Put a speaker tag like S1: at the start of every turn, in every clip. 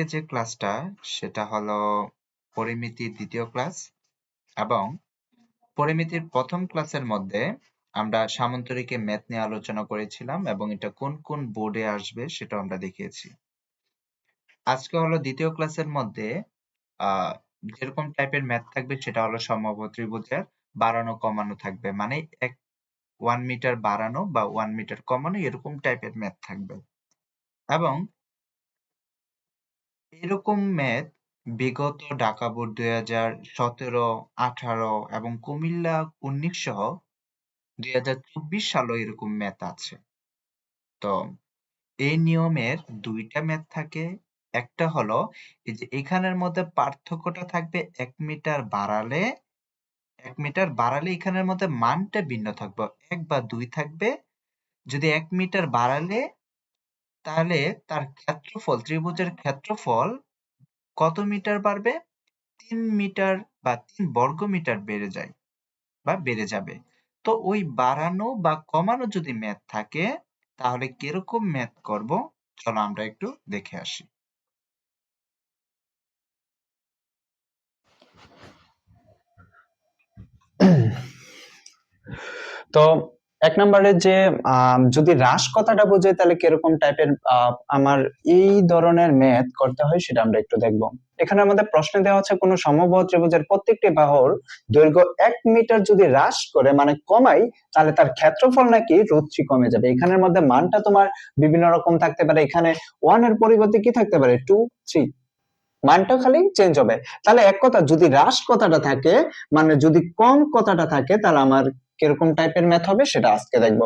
S1: আজকে যে ক্লাসটা সেটা হলো পরিমিতির দ্বিতীয় ক্লাস এবং পরিমিতির প্রথম ক্লাসের মধ্যে আমরা সামান্তরিকে ম্যাথ নিয়ে আলোচনা করেছিলাম এবং এটা কোন কোন বোর্ডে আসবে সেটা আমরা দেখিয়েছি। আজকে হলো দ্বিতীয় ক্লাসের মধ্যে যেরকম টাইপের ম্যাথ থাকবে সেটা হলো সমবাহু ত্রিভুজের বাড়ানো কমানো থাকবে, মানে 1 মিটার বাড়ানো বা 1 মিটার কমানো এরকম টাইপের ম্যাথ থাকবে। এবং এরকম ম্যাথ বিগত ঢাকা বোর্ড 2017, 18 এবং কুমিল্লা 19 সহ 2024 সালেও এরকম ম্যাথ আছে। তো এই নিয়মের দুইটা ম্যাথ থাকে। একটা হলো এই যে এখানের মধ্যে পার্থক্যটা থাকবে 1 মিটার বাড়ালে এখানের মধ্যে মানটা ভিন্ন থাকবে, 1 বা 2 থাকবে। যদি 1 মিটার বাড়ালে তাহলে তার ক্ষেত্রফল, ত্রিভুজের ক্ষেত্রফল কত মিটার বাড়বে? 3 মিটার বা 3 বর্গমিটার বেড়ে যায় বা বেড়ে যাবে। তো ওই বাড়ানো বা কমানো যদি ম্যাথ থাকে তাহলে কিরকম ম্যাথ করব চলো আমরা একটু দেখে আসি।
S2: তো এক নম্বরে যে যদি হ্রাস কথাটা বোঝায় তাহলে কিরকম টাইপের আমার এই ধরনের ম্যাথ করতে হয় সেটা আমরা একটু দেখব। এখানে আমাদের প্রশ্নে দেওয়া আছে কোন সমবাহু ত্রিভুজের প্রত্যেকটি বাহুর দৈর্ঘ্য 1 মিটার যদি হ্রাস করে মানে কমাই তাহলে তার ক্ষেত্রফল নাকি √3 কমে যাবে। এখানের মধ্যে মানটা তোমার বিভিন্ন রকম থাকতে পারে, এখানে 1 এর পরিবর্তে কি থাকতে পারে 2, 3, মানটা খালি চেঞ্জ হবে। তাহলে এক কথা যদি হ্রাস কথাটা থাকে মানে যদি কম কথাটা থাকে তাহলে আমার কিরকম টাইপের ম্যাথ হবে সেটা আজকে দেখবো।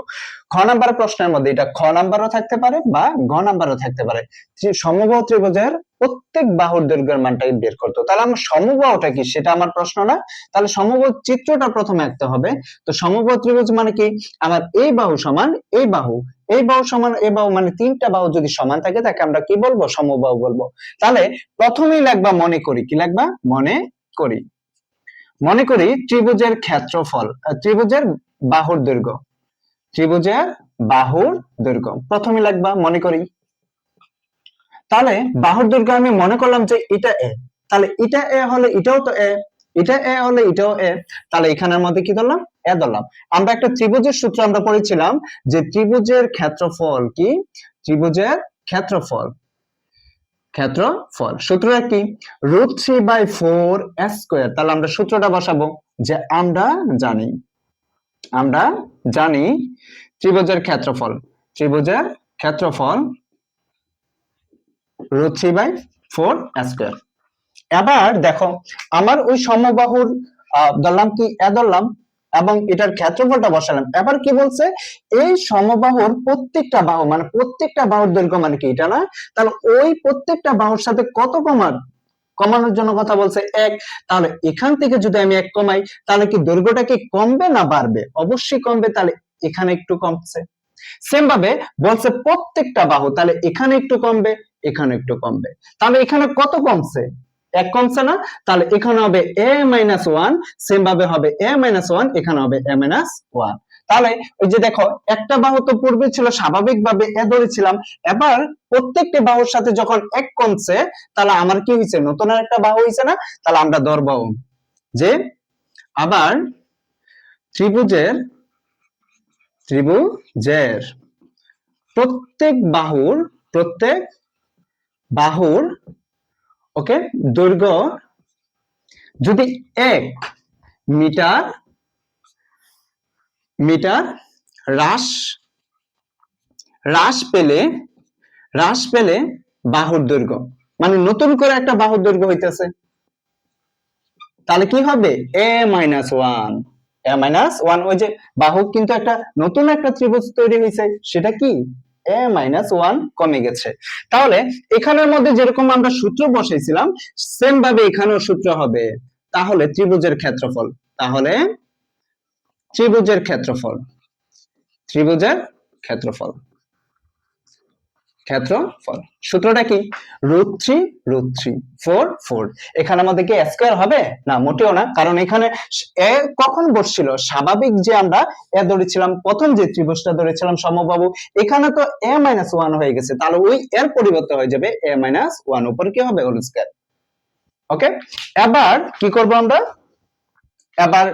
S2: খ নাম্বার প্রশ্নের মধ্যে এটা খ নাম্বারও থাকতে পারে বা গ নাম্বারও থাকতে পারে। সমবাহু ত্রিভুজের প্রত্যেক বাহুর দৈর্ঘ্যের মানটাই বের করতে, তাহলে আমার সমবাহুটা কি সেটা আমার প্রশ্ন না, তাহলে সমবাহু চিত্রটা প্রথমে আঁকতে হবে। তো সমবাহু ত্রিভুজ মানে কি, আমার এই বাহু সমান এই বাহু, এই বাহু সমান এই বাহু, মানে তিনটা বাহু যদি সমান থাকে তাকে আমরা কি বলবো? সমবাহু বলবো। তাহলে প্রথমেই লাগবা মনে করি, কি লাগবা? মনে করি। মনে করি ত্রিভুজের ক্ষেত্রফল, ত্রিভুজের বাহুর দৈর্ঘ্য, ত্রিভুজের বাহুর দৈর্ঘ্য প্রথমে লাগবা মনে করি। তাহলে বাহুর দৈর্ঘ্য আমি মনে করলাম যে এটা এ, তাহলে এটা এ হলে এটাও তো এ, এটা এ হলে এটাও এ, তাহলে এখানের মধ্যে কি ধরলাম? এ ধরলাম। আমরা একটা ত্রিভুজের সূত্র আমরা পড়েছিলাম যে ত্রিভুজের ক্ষেত্রফল কি? ত্রিভুজের ক্ষেত্রফল, ক্ষেত্রফল সূত্রটা কি? √3/4 স্কয়ার। তাহলে আমরা সূত্রটা বসাবো যে আমরা জানি ত্রিভুজের ক্ষেত্রফল, ত্রিভুজের ক্ষেত্রফল √3/4 স্কয়ার। এবার দেখো আমার ওই সমবাহুর ধরলাম কি এ ধরলাম এবং এটার ক্ষেত্রফলটা বসালাম। এবার কি বলছে? এই সমবাহুর প্রত্যেকটা বাহু মানে প্রত্যেকটা বাহুর দৈর্ঘ্য মানে কি এটা না, তাহলে ওই প্রত্যেকটা বাহুর সাথে কত কমানোর জন্য কথা বলছে 1। তাহলে এখান থেকে যদি আমি 1 কমাই তাহলে কি দৈর্ঘ্যটা কি কমবে না বাড়বে? অবশ্যই কমবে, তাহলে এখানে একটু কমছে। সেম ভাবে বলছে প্রত্যেকটা বাহু, তাহলে এখানে একটু কমবে, এখানে একটু কমবে, তাহলে এখানে কত কমছে? 1 কমছে না, তাহলে এখানে হবে a-1, সেম ভাবে হবে a-1, এখানে হবে a-1। তাহলে ওই যে দেখো একটা বাহু তো পূর্বে ছিল স্বাভাবিকভাবে এ ধরেছিলাম, এবার প্রত্যেকটা বাহুর সাথে যখন 1 কমছে তাহলে আমার কি হয়েছে? নতুন আর একটা বাহু হয়েছে না, তাহলে আমরা ধরবো যে আবার ত্রিভুজের প্রত্যেক বাহুর ওকে দৈর্ঘ্য যদি 1 মিটার হ্রাস পেলে বাহুর দৈর্ঘ্য, মানে নতুন করে একটা বাহুর দৈর্ঘ্য হইতেছে, তাহলে কি হবে? a-1, ওই যে বাহু কিন্তু একটা নতুন একটা ত্রিভুজ তৈরি হয়েছে, সেটা কি? a-1 কমে গেছে। তাহলে এখানের মধ্যে যেরকম আমরা সূত্র বসাইছিলাম সেম ভাবে এখানেও সূত্র হবে। তাহলে ত্রিভুজের ক্ষেত্রফল, ত্রিভুজের ক্ষেত্রফল ক্ষেত্রফল। সূত্রটা কি? √3 4 এখানে আমাদের কি স্কয়ার হবে না? মোটেও না, কারণ এখানে এ কখন বসছিল? স্বাভাবিক যে আমরা এ ধরেছিলাম, প্রথম যে ত্রিভুজটা ধরেছিলাম সমবাহু, এখানে তো a-1 হয়ে গেছে, তাহলে ওই এর পরিবর্তে হয়ে যাবে a-1, উপরে কি হবে? Whole square. ওকে, এবার কি করব আমরা? এবার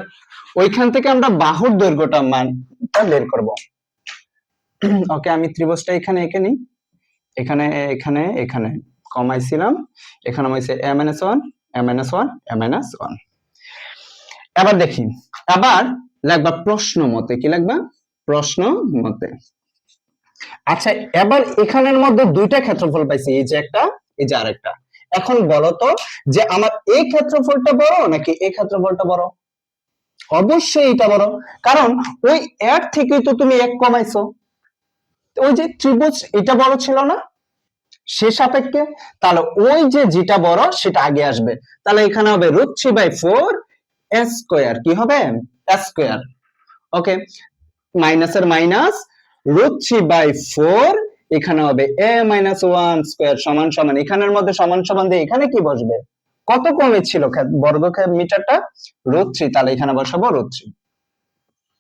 S2: ওইখান থেকে আমরা বাহুর দৈর্ঘ্যটা মানটা বের করব। ওকে, আমি ত্রিভুজটা এখানে এঁকে নিই। এখানে এখানে এখানে কমাইছিলাম, এখানে হয়েছে a-1 a-1 a-1। এবার দেখি, আবার লাগবা প্রশ্ন মতে। কি লাগবা? প্রশ্ন মতে। আচ্ছা, এবার এখানের মধ্যে দুইটা ক্ষেত্রফল পাইছি, এই যে একটা, এই যে আরেকটা। এখন বলো তো যে আমার এই ক্ষেত্রফলটা বড় নাকি এই ক্ষেত্রফলটা বড়? অবশ্যই এটা বড়, কারণ ওই এর থেকেই তো তুমি এক কমাইছো। ওই যে ত্রিভুজ এটা বড় ছিল না সে সাপেক্ষে, তাহলে ওই যে যেটা বড় সেটা আগে আসবে। তাহলে এখানে হবে √3/4 স্কয়ার। কি হবে? স্কয়ার। ওকে, মাইনাসের মাইনাস, √3/4 এখানে হবে a-1 স্কয়ার সমান সমান, এখানের মধ্যে সমান সমান দিয়ে এখানে কি বসবে? কত কমেছিল বর্গ মিটারটা? √3, তাহলে এখানে বসাবো √3।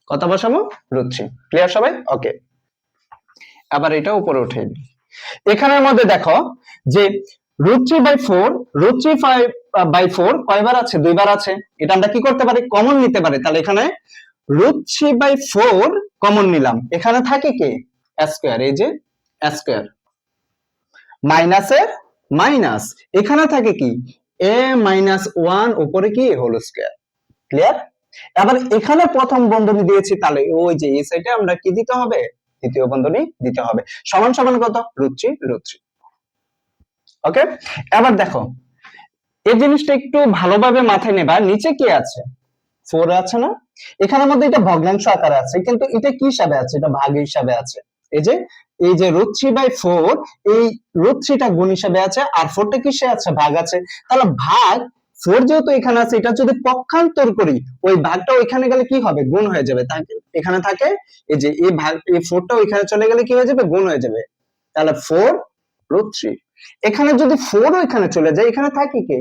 S2: কত বসাবো? √3। ক্লিয়ার সবাই? ওকে, আবার এটা উপরে উঠে দিই। এখানের মধ্যে দেখো যে √3/4 √3/4 কয়বার আছে? দুইবার আছে। এটা আমরা কি করতে পারি? কমন নিতে পারি। তাহলে এখানে √3/4 কমন নিলাম, এখানে থাকে কি? স্কয়ার। এই যে স্কয়ার, মাইনাসের মাইনাস, এখানে থাকে কি? a-1 উপরে কি? Whole square. ক্লিয়ার? এবার এখানে প্রথম বন্ধনী দিয়েছি, তাহলে ওই যে এই সাইডে আমরা কি দিতে হবে? দ্বিতীয় বন্ধনী দিতে হবে। সমান সমান কত? √3। ওকে, এবার দেখো এই জিনিসটা একটু ভালোভাবে মাথায় নেবা। নিচে কি আছে? 4 আছে না? এখানের মধ্যে এটা ভগ্নাংশ আকারে আছে, কিন্তু এটা কি হিসাবে আছে? এটা ভাগ হিসাবে আছে। এই যে √3/4, এই √3টা গুণ হিসাবে আছে, আর 4টা কিসে আছে? ভাগ আছে। তাহলে ভাগ 4 যেহেতু এখানে আছে, এটা যদি পক্ষান্তর করি, ওই ভাগটা ওইখানে গেলে কি হবে? গুণ হয়ে যাবে। এখানে থাকে এই যে এই ভাগ, এই 4টা ওইখানে চলে গেলে কি হয়ে যাবে? গুণ হয়ে যাবে। তাহলে 4√3। এখানে যদি 4 ওইখানে চলে যায়, এখানে থাকে কি?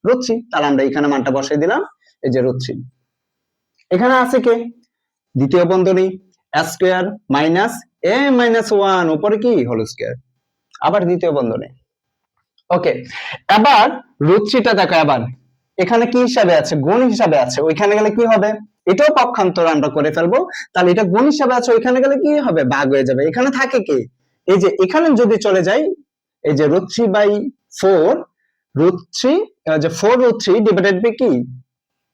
S2: √3, তাহলে আমরা এখানে মানটা বসাই দিলাম, এই যে √3। এখানে আছে কে? দ্বিতীয় বন্ধনী স্কয়ার মাইনাস a-1 উপরে কি? Whole square. আবার দ্বিতীয় বন্ধনী। ওকে, এবার √3টা দেখো, এবার এখানে কি হিসাবে আছে? গুণ হিসাবে আছে। ওইখানে গেলে কি হবে? এটাও পক্ষান্তর আমরা করে ফেলবো। তাহলে এটা গুণ হিসাবে আছে, ওইখানে গেলে কি হবে? ভাগ হয়ে যাবে। এখানে থাকে কি? এই যে এখানে যদি চলে যাই, এই যে √3/4, √3 যে 4√3 ডিভাইডেড বাই কি?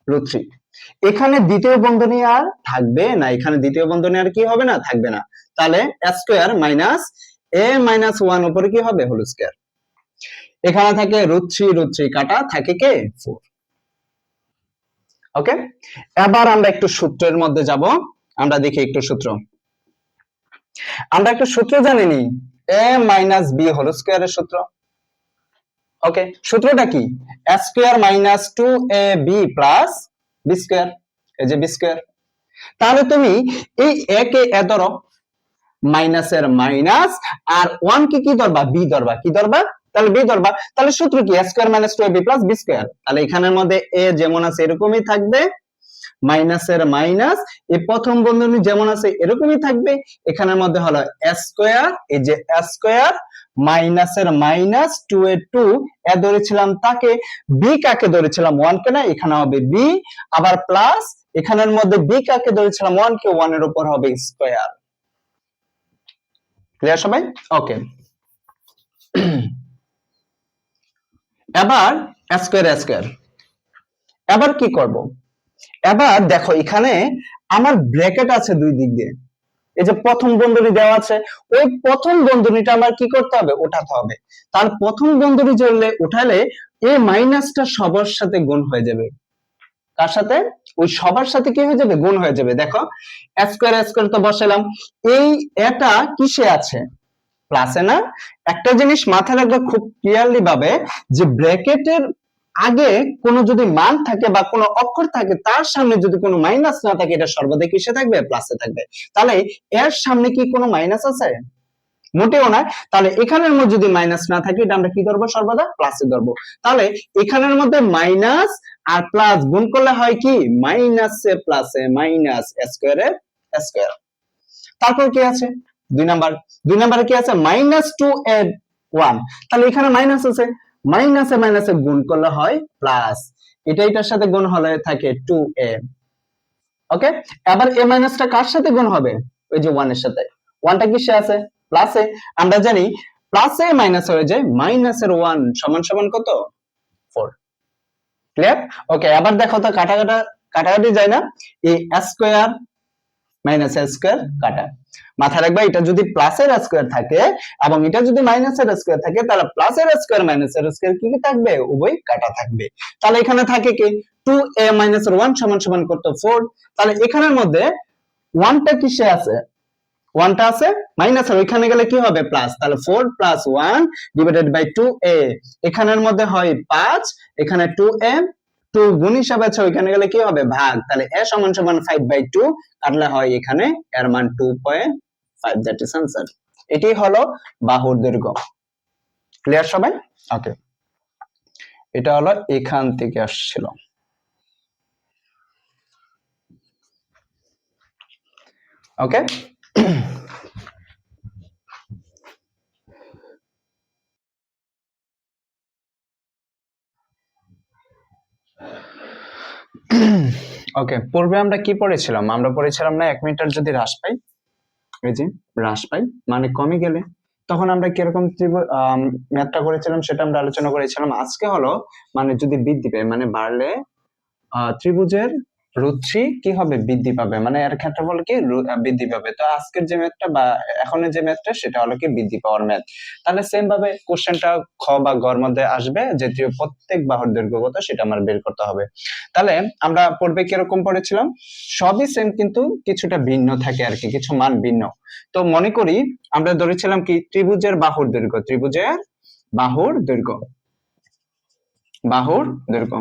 S2: √3। এখানে দ্বিতীয় বন্ধনী আর থাকবে না, এখানে দ্বিতীয় বন্ধনী আর কি হবে না? থাকবে না। তাহলে স্কয়ার মাইনাস a-1 উপরে কি হবে? Whole square. এখানে থাকে √3 কাটা, থাকে কে? 4। ওকে, এবার আমরা একটু সূত্রের মধ্যে যাব। আমরা দেখি একটু সূত্র। আমরা একটা সূত্র জানি নি, a-b হোল স্কয়ারের সূত্র। ওকে, সূত্রটা কি? Square minus 2ab plus b square. এই যে বি স্কয়ার। তাহলে তুমি এই a কে এ ধরো, মাইনাসের মাইনাস, আর 1 কে কি ধরবা? বি ধরবা। কি ধরবা? তাহলে বি ধরবা। তাহলে সূত্র কি? Square minus 2ab plus b square. তাহলে এখানের মধ্যে a যেমন আছে এরকমই থাকবে, মাইনাসের মাইনাস, এই প্রথম বন্ধনী যেমন আছে এরকমই থাকবে। এখানের মধ্যে হলো স্কয়ার, এই যে স্কয়ার মাইনাসের মাইনাস 2 এ 2 এ ধরেছিলাম তাকে, বি কাকে ধরেছিলাম? 1 কে না, এখানে হবে বি, আবার প্লাস এখানের মধ্যে বি কাকে ধরেছিলাম? 1 কে, 1 এর উপর হবে স্কয়ার। ক্লিয়ার সবাই? ওকে, এবার স্কয়ার স্কয়ার, এবার কি করব? এবার দেখো এখানে আমার ব্র্যাকেট আছে দুই দিক দিয়ে, এই যে প্রথম বন্ধনী দেওয়া আছে, ওই প্রথম বন্ধনীটা আমার কি করতে হবে? উঠাতে হবে। তার প্রথম বন্ধনী জন্য উঠালে এই মাইনাসটা সবার সাথে গুণ হয়ে যাবে। কার সাথে? ওই সবার সাথে কি হয়ে যাবে? গুণ হয়ে যাবে। দেখো স্কয়ার স্কয়ার তো বসালাম, এই এটা কিসে আছে? প্লাসে না? একটা জিনিস মাথায় রাখবে খুব ক্লিয়ারলি ভাবে, যে ব্র্যাকেটের আগে কোনো যদি মান থাকে বা কোনো অক্ষর থাকে, তার সামনে যদি কোনো মাইনাস না থাকে, এটা সর্বদা কিসে থাকবে? প্লাসে থাকবে। তাহলে এর সামনে কি কোনো মাইনাস আছে? মোটেও না। তাহলে এখানের মধ্যে যদি মাইনাস না থাকে এটা আমরা কি ধরবো, সর্বদা প্লাসে ধরবো। তাহলে এখানের মধ্যে মাইনাস আর প্লাস গুণ করলে হয় কি, মাইনাসে প্লাসে মাইনাস স্কয়ারের স্কয়ার। তারপর কি আছে, দুই নাম্বারে কি আছে, মাইনাস টু এ ওয়ান। তাহলে এখানে মাইনাস আছে, মাইনাসে মাইনাসে গুণ করলে হয় প্লাস, এটার সাথে গুণ হলে থাকে 2a। ওকে, এবার a মাইনাসটা কার সাথে গুণ হবে, ওই যে 1 এর সাথে। 1টা কিসে আছে, প্লাসে। আমরা জানি প্লাসে মাইনাস হয়ে যায়, মাইনাসের 1 সমান সমান কত, 4। ক্লিয়ার? ওকে, এবার দেখো তো কাটাকাটি যায় না, এই স্কয়ার মাইনাস স্কয়ার কাটা। মাথায় রাখবা, এটা যদি প্লাসের স্কয়ার থাকে এবং এটা যদি মাইনাসের স্কয়ার থাকে, তাহলে প্লাসের স্কয়ার মাইনাসের স্কয়ার কি থাকবে, উভয় কাটা থাকবে। তাহলে এখানে থাকে কি 2a - 1 সমান সমান কত, 4। তাহলে এখানের মধ্যে 1টা কিসে আছে, 1টা আছে মাইনাসের, ওইখানে গেলে কি হবে, প্লাস। তাহলে 4 + 1 ডিভাইডেড বাই 2a, এখানের মধ্যে হয় 5, এখানে 2a, 2 গুণ হিসাবে আছে, ওইখানে গেলে কি হবে, ভাগ। তাহলে a সমান সমান 5/2 কাটলে হয় এখানে এর মান 2.5, দ্যাট ইজ आंसर। এটাই হলো বাহুর দৈর্ঘ্য। ক্লিয়ার সবাই? ওকে, এটা হলো এখান থেকে আসছিল। ওকে, ওকে, পূর্বে আমরা কি পড়েছিলাম, আমরা পড়েছিলাম না 1 মিটার যদি হ্রাস পাই, এই যে হ্রাস পাই মানে কমে গেলে তখন আমরা কিরকম ম্যাথটা করেছিলাম সেটা আমরা আলোচনা করেছিলাম। আজকে হলো মানে যদি বৃদ্ধি পায়, মানে বাড়লে ত্রিভুজের রুট্রি কি হবে, বৃদ্ধি পাবে, মানে এর ক্ষেত্রফল কি বৃদ্ধি পাবে। তো আজকের যে ম্যাথটা বা এখনের যে ম্যাথটা সেটা হলো কি বৃদ্ধি পাওয়ার ম্যাথ। তাহলে সেম ভাবে কোশ্চেনটা খ বা গর মধ্যে আসবে যে প্রত্যেক বাহুর দৈর্ঘ্য কত সেটা আমার বের করতে হবে। তাহলে আমরা পূর্বে কিরকম পড়েছিলাম, সবই সেম কিন্তু কিছুটা ভিন্ন থাকে আর কি, কিছু মান ভিন্ন। তো মনে করি আমরা ধরেছিলাম কি ত্রিভুজের বাহুর দৈর্ঘ্য, ত্রিভুজের বাহুর দৈর্ঘ্য, বাহুর দৈর্ঘ্য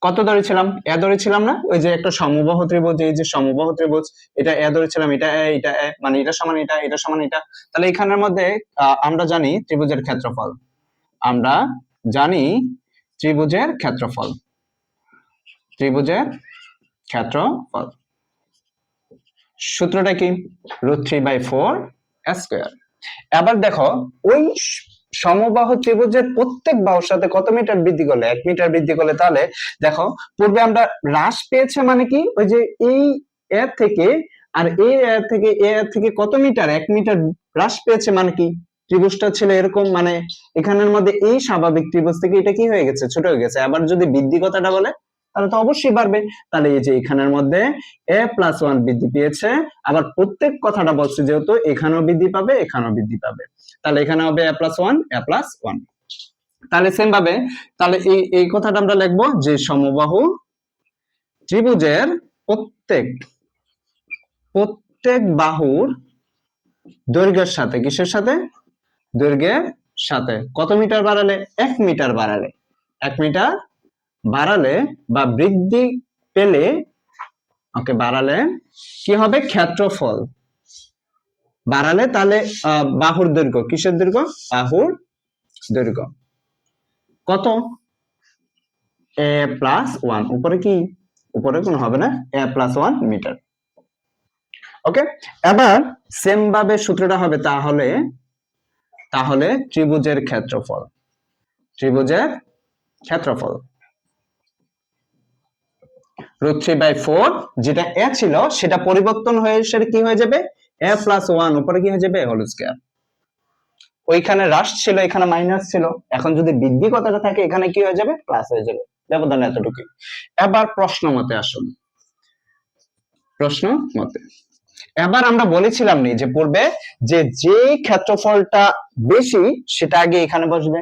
S2: কত ধরেছিলাম, এ ধরেছিলাম না, ওই যে একটা সমবাহু ত্রিভুজ, এই যে সমবাহু ত্রিভুজ, এটা এ ধরেছিলাম, এটা এ, এটা এ, মানে এটা সমান এটা, এটা সমান এটা। তাহলে এখানের মধ্যে আমরা জানি ত্রিভুজের ক্ষেত্রফল, আমরা জানি ত্রিভুজের ক্ষেত্রফল, ত্রিভুজের ক্ষেত্রফল সূত্রটা কি, √3/4 স্কয়ার। এবার দেখো ওই সমবাহু ত্রিভুজের প্রত্যেক বাহুর সাথে কত মিটার বৃদ্ধি করলে, 1 মিটার বৃদ্ধি করলে, তাহলে দেখো পূর্বে আমরা হ্রাস পেয়েছে মানে কি, ওই যে এই এ থেকে আর এ থেকে কত মিটার, 1 মিটার হ্রাস পেয়েছে মানে কি, ত্রিভুজটা ছিল এরকম, মানে এখানের মধ্যে এই স্বাভাবিক ত্রিভুজ থেকে এটা কি হয়ে গেছে, ছোট হয়ে গেছে। আবার যদি বৃদ্ধি কথাটা বলে তাহলে তো অবশ্যই বাড়বে। তাহলে এই যে এখানের মধ্যে a+1 বৃদ্ধি পেয়েছে, আবার প্রত্যেক কথাটা বলছে যেহেতু এখানেও বৃদ্ধি পাবে, এখানেও বৃদ্ধি পাবে, তাহলে এখানে হবে a+1 তাহলে সেম ভাবে তাহলে এই কথাটা আমরা লিখবো যে সমবাহু ত্রিভুজের প্রত্যেক বাহুর দৈর্ঘ্যের সাথে, কিসের সাথে, দৈর্ঘ্যের সাথে কত মিটার বাড়ালে, 1 মিটার বাড়ালে, 1 মিটার বাড়ালে বা বৃদ্ধি পেলে, ওকে, বাড়ালে কি হবে, ক্ষেত্রফল বাড়ালে, তাহলে বাহুর দৈর্ঘ্য, কিসের দৈর্ঘ্য, বাহুর দৈর্ঘ্য কত, a+1, উপরে কি, উপরে কোনো হবে না, a+1 মিটার। ওকে, এবার সেম ভাবে সূত্রটা হবে, তাহলে ত্রিভুজের ক্ষেত্রফল, ত্রিভুজের ক্ষেত্রফল √3/4, যেটা a ছিল সেটা পরিবর্তন হয়ে সেটা কি হয়ে যাবে, a+1, উপরে কি হয়ে যাবে, হোল স্কয়ার। ওইখানে হ্রাস ছিল, এখানে মাইনাস ছিল, এখন যদি বৃদ্ধি কথাটা থাকে এখানে কি হয়ে যাবে, প্লাস হয়ে যাবে, ব্যবধান এতটুকুই। এবার প্রশ্ন মতে আসুন, প্রশ্ন মতে এবার আমরা বলেছিলাম নি যে পূর্বে যে ক্ষেত্রফলটা বেশি সেটা আগে এখানে বসবে।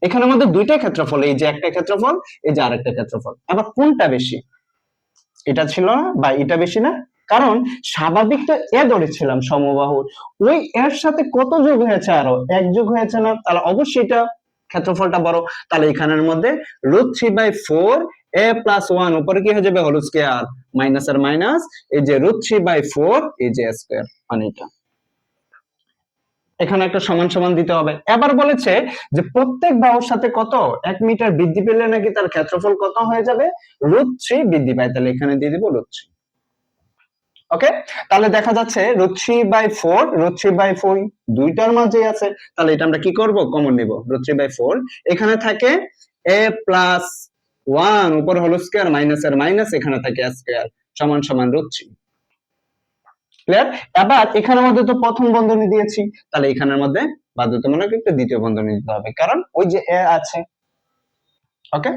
S2: এখানের মধ্যে দুইটা ক্ষেত্রফল, এই যে একটা ক্ষেত্রফল, এই যে আরেকটা ক্ষেত্রফল, এবার কোনটা বেশি, এটা ছিল না বা এটা বেশি না, কারণ স্বাভাবিকটা এ ধরেছিলাম সমবাহু, ওই এর সাথে কত যোগ হয়েছে, আরো 1 যোগ হয়েছে না, তাহলে অবশ্যই এটা ক্ষেত্রফলটা বড়। তাহলে এখানের মধ্যে √3/4 a+1, উপরে কি হয়ে যাবে, হোল স্কয়ার, মাইনাস আর মাইনাস, এই যে √3/4, এই যে স্কয়ার, মানে এটা এখানে একটা সমান সমান দিতে হবে। এবার বলেছে যে প্রত্যেক বাহুর সাথে কত 1 মিটার বৃদ্ধি পেলে নাকি তার ক্ষেত্রফল কত হয়ে যাবে, √3 বৃদ্ধি পায়। তাহলে এখানে দিয়ে দিব √3। ওকে, তাহলে দেখা যাচ্ছে √3/4, √3/4 দুইটার মাঝে আছে, তাহলে এটা আমরা কি করব, কমন নিব। √3/4 এখানে থাকে a প্লাস 1 উপর হলো স্কয়ার মাইনাস এর মাইনাস, এখানে থাকে a স্কয়ার সমান সমান √3। ক্লিয়ার? এবার এখানের মধ্যে তো প্রথম বন্ধনী দিয়েছি, তাহলে এখানের মধ্যে বাধ্যতামূলক একটা দ্বিতীয় বন্ধনী দিতে হবে, কারণ ওই যে a আছে। ওকে,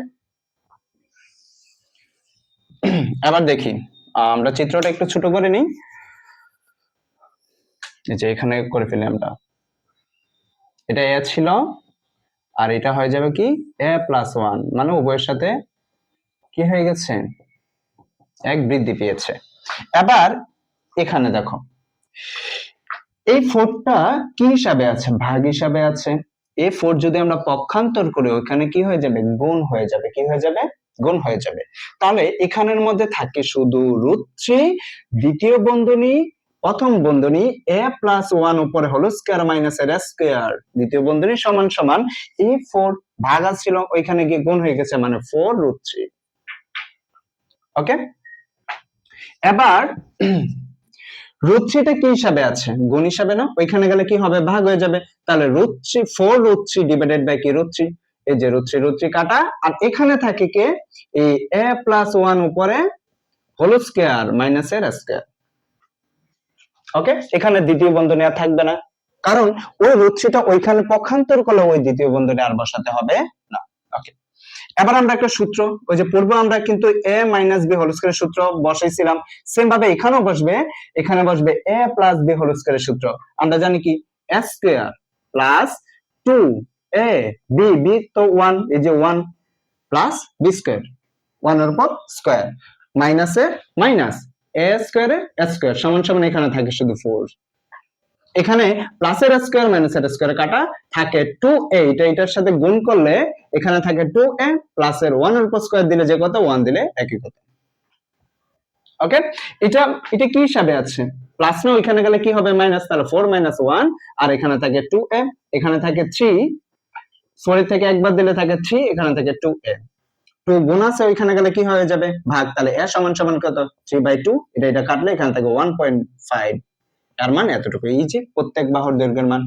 S2: এবার দেখি আমরা চিত্রটা একটু ছোট করে নিই। এই যে এখানে করে ফেলি আমরা, এটা a ছিল আর এটা হয়ে যাবে কি a প্লাস 1, মানে উভয়ের সাথে কি হয়ে গেছে, 1 বৃদ্ধি পেয়েছে। এবার এখানে দেখো এই 4টা কি হিসাবে আছে, ভাগ হিসাবে আছে। এই 4 যদি আমরা পক্ষান্তর করি ওখানে কি হয়ে যাবে, গুণ হয়ে যাবে। কি হয়ে যাবে, গুণ হয়ে যাবে। তাহলে এখানের মধ্যে থাকে শুধু √3, দ্বিতীয় বন্ধনী প্রথম বন্ধনী a প্লাস 1 উপরে হলো স্কয়ার মাইনাস এর স্কয়ার, দ্বিতীয় বন্ধনী সমান সমান এই 4 ভাগ ছিল ওইখানে গিয়ে গুণ হয়ে গেছে, মানে 4√3। ওকে, এবার √3টা কি হিসাবে আছে, গুণ হিসাবে না, ওইখানে গেলে কি হবে, ভাগ হয়ে যাবে। তাহলে √3 4√3 ডিভাইডেড বাই কি √3, এই যে √3 কাটা, আর এখানে থাকে কে এই a প্লাস 1 উপরে হোল স্কয়ার মাইনাস এর স্কয়ার। ওকে, এখানে দ্বিতীয় বন্ধনী আর থাকবে না, কারণ ওই √3টা ওইখানে পক্ষান্তর করলে ওই দ্বিতীয় বন্ধনী আর বসাতে হবে না। ওকে, এবার আমরা একটা সূত্র, ওই যে পূর্বে আমরা কিন্তু a মাইনাস b হোল স্কয়ারের সূত্র বসাইছিলাম, সেম ভাবে এখানেও বসবে। এখানে বসবে a প্লাস b হোল স্কয়ারের সূত্র। আমরা জানি কি a square plus 2a b, b তো 1, এই যে 1 প্লাস b স্কয়ার, 1 এর উপর স্কয়ার মাইনাস এর মাইনাস a স্কয়ারে a স্কয়ার সমান সমান এখানে থাকে শুধু 4। এখানে প্লাসের স্কয়ার মাইনাসের স্কয়ার কাটা থাকে 2a, এটা এটার সাথে গুণ করলে এখানে থাকে 2a প্লাসের 1 এর উপর স্কয়ার দিলে যে কত, 1 দিলে একই কথা। ওকে, এটা এটা কি হিসাবে আছে, প্লাস না, ওইখানে গেলে কি হবে, মাইনাস। তাহলে 4 - 1, আর এখানে থাকে 2a, এখানে থাকে 3, 4 এর থেকে একবার দিলে থাকে 3, এখানে থাকে 2a, 2 গুণ আছে, ওইখানে গেলে কি হয়ে যাবে, ভাগ। তাহলে a সমান সমান কত, 3/2, এটা কাটলে এখানে থাকে 1.5, এর মান এতটুকু। ইজি, প্রত্যেক বাহুর দৈর্ঘ্যের মান।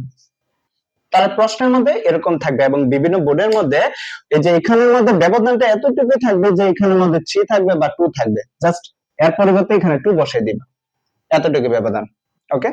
S2: তাহলে প্রশ্নের মধ্যে এরকম থাকবে, এবং বিভিন্ন বোর্ডের মধ্যে এই যে এখানের মধ্যে ব্যবধানটা এতটুকু থাকবে যে এখানের মধ্যে 3 থাকবে বা 2 থাকবে, জাস্ট এর পরিবর্তে এখানে 2 বসিয়ে দিবা, এতটুকু ব্যবধান। ওকে।